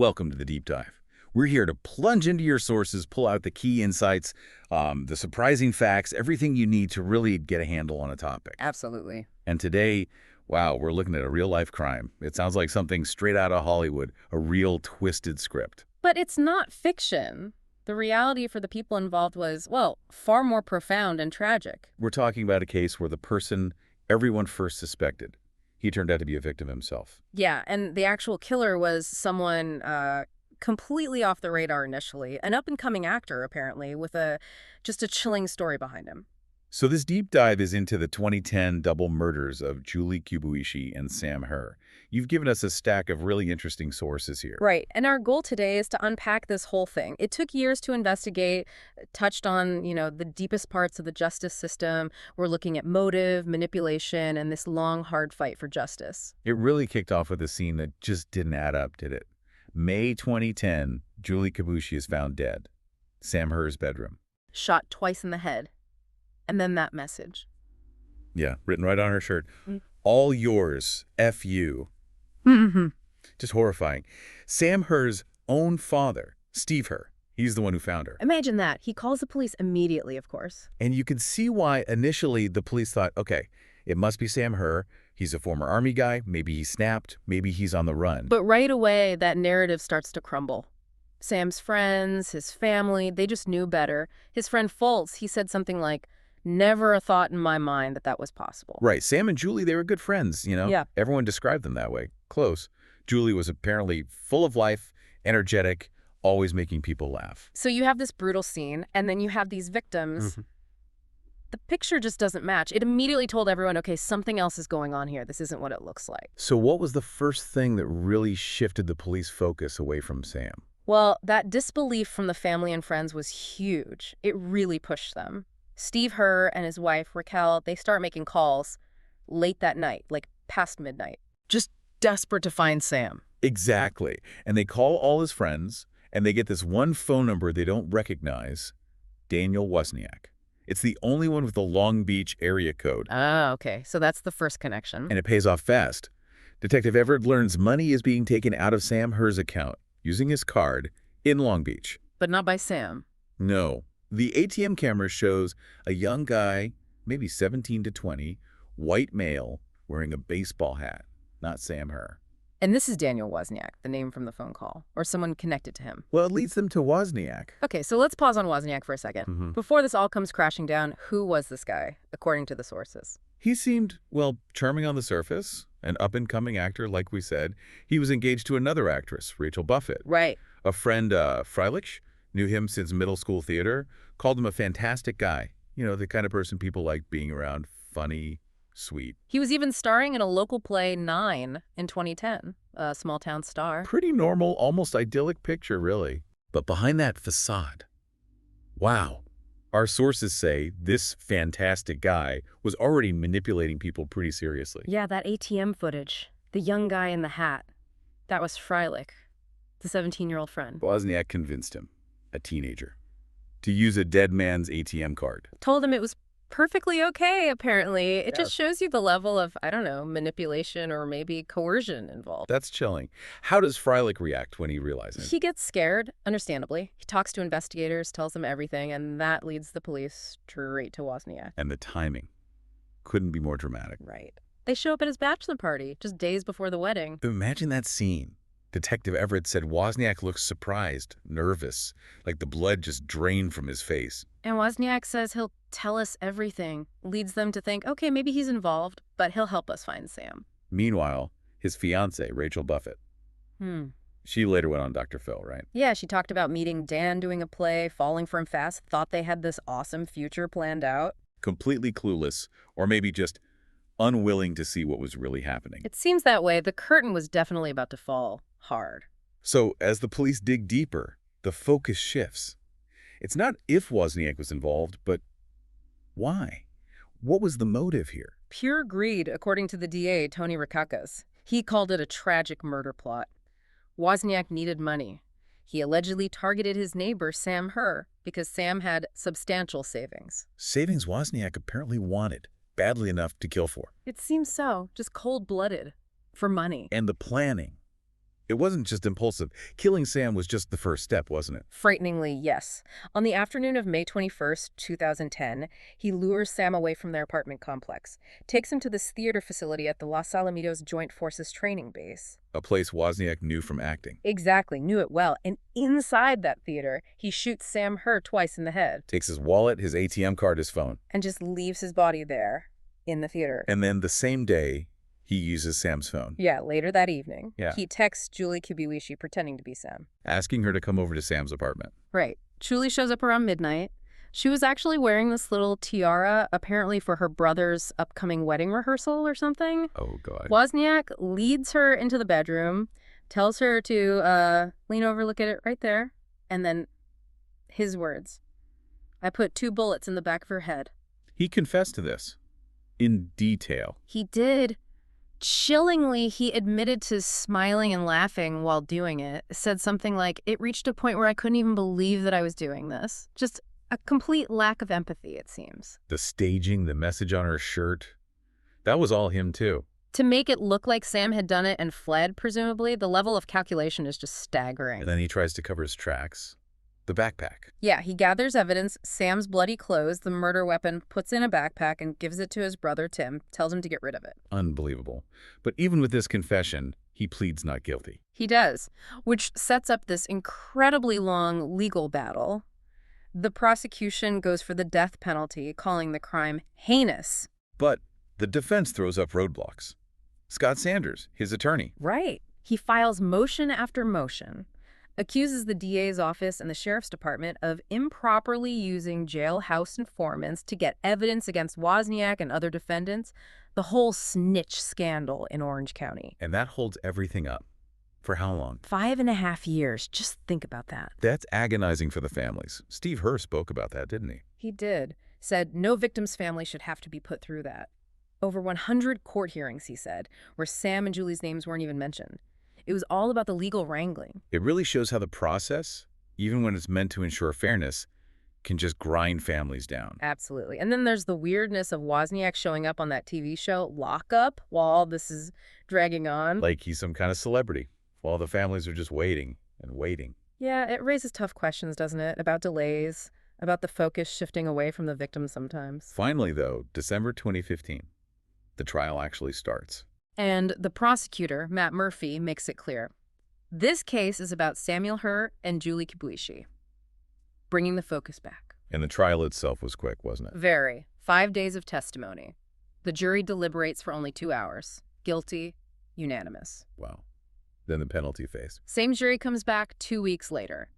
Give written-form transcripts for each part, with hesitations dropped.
Welcome to the Deep Dive. We're here to plunge into your sources, pull out the key insights, the surprising facts, everything you need to really get a handle on a topic. Absolutely. And today, wow, we're looking at a real-life crime. It sounds like something straight out of Hollywood, a real twisted script. But it's not fiction. The reality for the people involved was, well, far more profound and tragic. We're talking about a case where the person everyone first suspected, he turned out to be a victim himself. Yeah, and the actual killer was someone completely off the radar initially, an up-and-coming actor, apparently, with just a chilling story behind him. So this deep dive is into the 2010 double murders of Julie Kibuishi and Sam Herr. You've given us a stack of really interesting sources here. Right, and our goal today is to unpack this whole thing. It took years to investigate, touched on, the deepest parts of the justice system. We're looking at motive, manipulation, and this long, hard fight for justice. It really kicked off with a scene that just didn't add up, did it? May 2010, Julie Kibuishi is found dead. Sam Herr's bedroom. Shot twice in the head. And then that message. Yeah, written right on her shirt. Mm. All yours, F you. Mm-hmm. Just horrifying. Sam Herr's own father, Steve Herr, he's the one who found her. Imagine that. He calls the police immediately, of course. And you can see why initially the police thought, okay, it must be Sam Herr. He's a former Army guy. Maybe he snapped. Maybe he's on the run. But right away, that narrative starts to crumble. Sam's friends, his family, they just knew better. His friend Foltz, he said something like, never a thought in my mind that was possible. Right. Sam and Julie, they were good friends, Yeah. Everyone described them that way. Close. Julie was apparently full of life, energetic, always making people laugh. So you have this brutal scene, and then you have these victims. Mm-hmm. The picture just doesn't match. It immediately told everyone, okay, something else is going on here. This isn't what it looks like. So what was the first thing that really shifted the police focus away from Sam? Well, that disbelief from the family and friends was huge. It really pushed them. Steve Herr and his wife, Raquel, they start making calls late that night, like past midnight. Just desperate to find Sam. Exactly. And they call all his friends, and they get this one phone number they don't recognize, Daniel Wozniak. It's the only one with the Long Beach area code. Ah, okay. So that's the first connection. And it pays off fast. Detective Everett learns money is being taken out of Sam Herr's account using his card in Long Beach. But not by Sam. No. The ATM camera shows a young guy, maybe 17 to 20, white male, wearing a baseball hat. Not Sam Herr. And this is Daniel Wozniak, the name from the phone call, or someone connected to him. Well, it leads them to Wozniak. Okay, so let's pause on Wozniak for a second. Mm-hmm. Before this all comes crashing down, who was this guy, according to the sources? He seemed, well, charming on the surface, an up-and-coming actor, like we said. He was engaged to another actress, Rachel Buffett. Right. A friend, Freilich, knew him since middle school theater, called him a fantastic guy. The kind of person people like being around, funny, sweet. He was even starring in a local play, 9, in 2010, a small-town star. Pretty normal, almost idyllic picture, really. But behind that facade, wow. Our sources say this fantastic guy was already manipulating people pretty seriously. Yeah, that ATM footage. The young guy in the hat. That was Freilich, the 17-year-old friend. Wozniak convinced him, a teenager, to use a dead man's ATM card. Told him it was perfectly okay, apparently. It just shows you the level of, I don't know, manipulation or maybe coercion involved. That's chilling. How does Freilich react when he realizes? He gets scared, understandably. He talks to investigators, tells them everything, and that leads the police straight to Wozniak. And the timing couldn't be more dramatic. Right. They show up at his bachelor party, just days before the wedding. Imagine that scene. Detective Everett said Wozniak looks surprised, nervous, like the blood just drained from his face. And Wozniak says he'll tell us everything. Leads them to think, okay, maybe he's involved, but he'll help us find Sam. Meanwhile, his fiancée, Rachel Buffett. She later went on Dr. Phil, right? Yeah, she talked about meeting Dan doing a play, falling for him fast, thought they had this awesome future planned out. Completely clueless, or maybe just unwilling to see what was really happening. It seems that way. The curtain was definitely about to fall hard. So as the police dig deeper, the focus shifts. It's not if Wozniak was involved, but why? What was the motive here? Pure greed, according to the DA, Tony Rakakas. He called it a tragic murder plot. Wozniak needed money. He allegedly targeted his neighbor, Sam Herr, because Sam had substantial savings. Savings Wozniak apparently wanted, badly enough to kill for. It seems so, just cold-blooded, for money. And the planning. It wasn't just impulsive. Killing Sam was just the first step, wasn't it? Frighteningly, yes. On the afternoon of May 21st, 2010, he lures Sam away from their apartment complex, takes him to this theater facility at the Los Alamitos Joint Forces Training Base. A place Wozniak knew from acting. Exactly, knew it well. And inside that theater, he shoots Sam Herr twice in the head. Takes his wallet, his ATM card, his phone. And just leaves his body there in the theater. And then the same day, he uses Sam's phone. Yeah, later that evening, Yeah. he texts Julie Kibuishi pretending to be Sam. Asking her to come over to Sam's apartment. Right. Julie shows up around midnight. She was actually wearing this little tiara, apparently for her brother's upcoming wedding rehearsal or something. Oh, God. Wozniak leads her into the bedroom, tells her to lean over, look at it right there, and then his words. I put 2 bullets in the back of her head. He confessed to this. In detail. He did. Chillingly, he admitted to smiling and laughing while doing it. Said something like, it reached a point where I couldn't even believe that I was doing this. Just a complete lack of empathy, it seems. The staging, the message on her shirt. That was all him, too. To make it look like Sam had done it and fled, presumably, the level of calculation is just staggering. And then he tries to cover his tracks. The backpack. Yeah, he gathers evidence, Sam's bloody clothes, the murder weapon, puts in a backpack and gives it to his brother Tim, tells him to get rid of it. Unbelievable. But even with this confession, he pleads not guilty. He does, which sets up this incredibly long legal battle. The prosecution goes for the death penalty, calling the crime heinous. But the defense throws up roadblocks. Scott Sanders, his attorney. Right. He files motion after motion. Accuses the DA's office and the sheriff's department of improperly using jailhouse informants to get evidence against Wozniak and other defendants, the whole snitch scandal in Orange County. And that holds everything up. For how long? 5.5 years. Just think about that. That's agonizing for the families. Steve Herr spoke about that, didn't he? He did. Said no victim's family should have to be put through that. Over 100 court hearings, he said, where Sam and Julie's names weren't even mentioned. It was all about the legal wrangling. It really shows how the process, even when it's meant to ensure fairness, can just grind families down. Absolutely. And then there's the weirdness of Wozniak showing up on that TV show, Lockup, while all this is dragging on. Like he's some kind of celebrity, while the families are just waiting and waiting. Yeah, it raises tough questions, doesn't it? About delays, about the focus shifting away from the victim sometimes. Finally, though, December 2015, the trial actually starts. And the prosecutor, Matt Murphy, makes it clear. This case is about Samuel Herr and Julie Kibuishi, bringing the focus back. And the trial itself was quick, wasn't it? Very. 5 days of testimony. The jury deliberates for only 2 hours. Guilty, unanimous. Wow. Then the penalty phase. Same jury comes back 2 weeks later.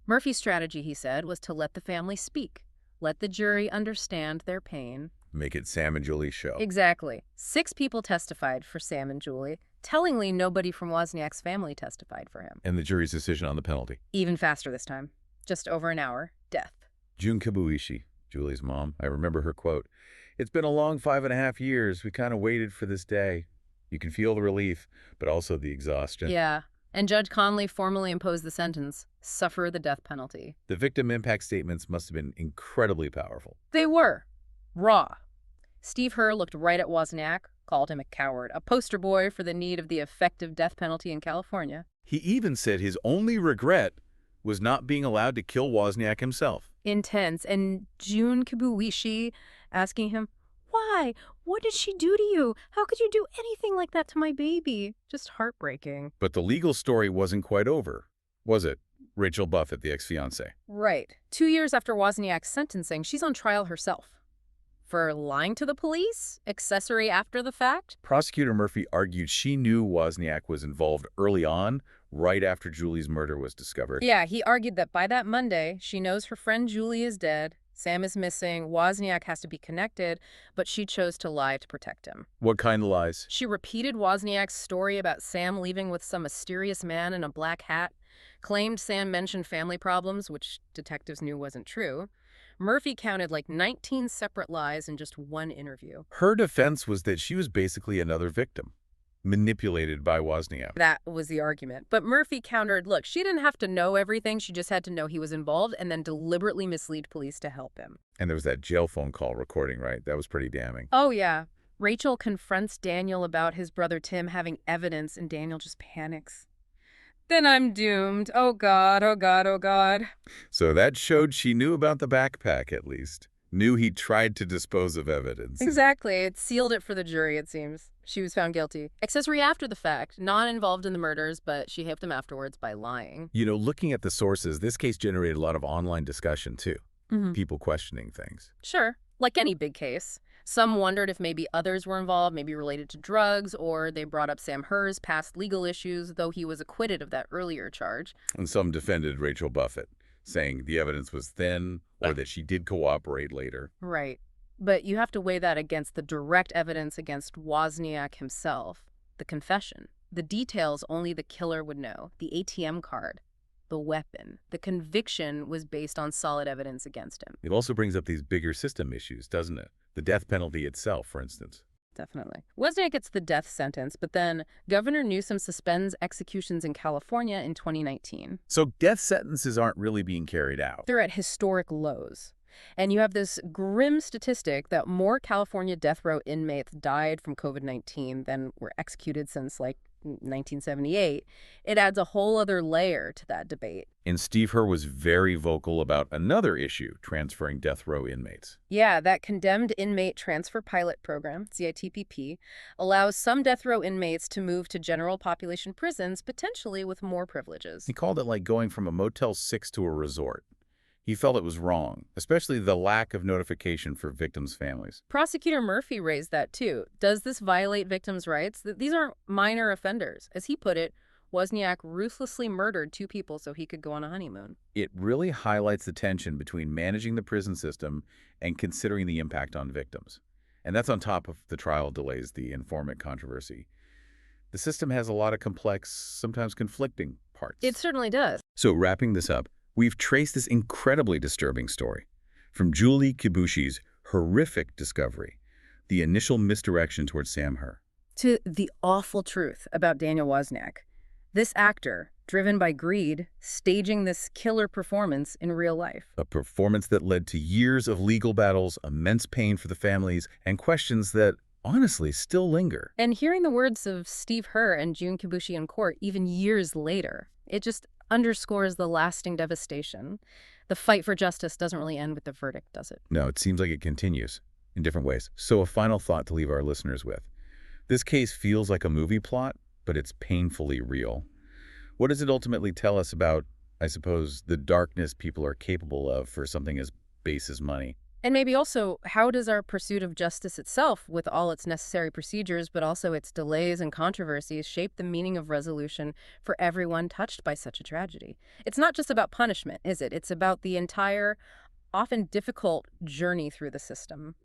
Murphy's strategy, he said, was to let the family speak. Let the jury understand their pain. Make it Sam and Julie's show. Exactly. 6 people testified for Sam and Julie. Tellingly, nobody from Wozniak's family testified for him. And the jury's decision on the penalty. Even faster this time. Just over an hour. Death. June Kibuishi, Julie's mom. I remember her quote. It's been a long 5.5 years. We kind of waited for this day. You can feel the relief, but also the exhaustion. Yeah. And Judge Conley formally imposed the sentence, suffer the death penalty. The victim impact statements must have been incredibly powerful. They were. Raw. Steve Herr looked right at Wozniak, called him a coward, a poster boy for the need of the effective death penalty in California. He even said his only regret was not being allowed to kill Wozniak himself. Intense. And June Kibuishi asking him, why? What did she do to you? How could you do anything like that to my baby? Just heartbreaking. But the legal story wasn't quite over, was it? Rachel Buffett, the ex-fiancée. Right. 2 years after Wozniak's sentencing, she's on trial herself. For lying to the police? Accessory after the fact? Prosecutor Murphy argued she knew Wozniak was involved early on, right after Julie's murder was discovered. Yeah, he argued that by that Monday, she knows her friend Julie is dead, Sam is missing, Wozniak has to be connected, but she chose to lie to protect him. What kind of lies? She repeated Wozniak's story about Sam leaving with some mysterious man in a black hat, claimed Sam mentioned family problems, which detectives knew wasn't true. Murphy counted like 19 separate lies in just one interview. Her defense was that she was basically another victim, manipulated by Wozniak. That was the argument. But Murphy countered, look, she didn't have to know everything. She just had to know he was involved and then deliberately mislead police to help him. And there was that jail phone call recording, right? That was pretty damning. Oh, yeah. Rachel confronts Daniel about his brother Tim having evidence, and Daniel just panics. Then I'm doomed. Oh God, oh God, oh God. So that showed she knew about the backpack, at least. Knew he tried to dispose of evidence. Exactly. It sealed it for the jury, it seems. She was found guilty. Accessory after the fact, not involved in the murders, but she helped him afterwards by lying. You know, looking at the sources, this case generated a lot of online discussion, too. Mm-hmm. People questioning things. Sure, like any big case. Some wondered if maybe others were involved, maybe related to drugs, or they brought up Sam Herr's past legal issues, though he was acquitted of that earlier charge. And some defended Rachel Buffett, saying the evidence was thin or that she did cooperate later. Right. But you have to weigh that against the direct evidence against Wozniak himself, the confession, the details only the killer would know, the ATM card, the weapon. The conviction was based on solid evidence against him. It also brings up these bigger system issues, doesn't it? The death penalty itself, for instance. Definitely. Wozniak gets the death sentence, but then Governor Newsom suspends executions in California in 2019. So death sentences aren't really being carried out. They're at historic lows. And you have this grim statistic that more California death row inmates died from COVID-19 than were executed since, 1978. It adds a whole other layer to that debate. And Steve Herr was very vocal about another issue, transferring death row inmates. Yeah, that Condemned Inmate Transfer Pilot Program, CITPP, allows some death row inmates to move to general population prisons, potentially with more privileges. He called it like going from a Motel 6 to a resort. He felt it was wrong, especially the lack of notification for victims' families. Prosecutor Murphy raised that too. Does this violate victims' rights? These aren't minor offenders. As he put it, Wozniak ruthlessly murdered 2 people so he could go on a honeymoon. It really highlights the tension between managing the prison system and considering the impact on victims. And that's on top of the trial delays, the informant controversy. The system has a lot of complex, sometimes conflicting parts. It certainly does. So wrapping this up, we've traced this incredibly disturbing story. From Julie Kibuishi's horrific discovery, the initial misdirection towards Sam Herr, To the awful truth about Daniel Wozniak. This actor, driven by greed, staging this killer performance in real life. a performance that led to years of legal battles, immense pain for the families, and questions that, honestly, still linger. And hearing the words of Steve Herr and June Kibuishi in court even years later, it just underscores the lasting devastation. The fight for justice doesn't really end with the verdict, does it? No, it seems like it continues in different ways. So a final thought to leave our listeners with. This case feels like a movie plot, but it's painfully real. What does it ultimately tell us about, I suppose, the darkness people are capable of for something as base as money? And maybe also, how does our pursuit of justice itself, with all its necessary procedures, but also its delays and controversies, shape the meaning of resolution for everyone touched by such a tragedy? It's not just about punishment, is it? It's about the entire, often difficult journey through the system.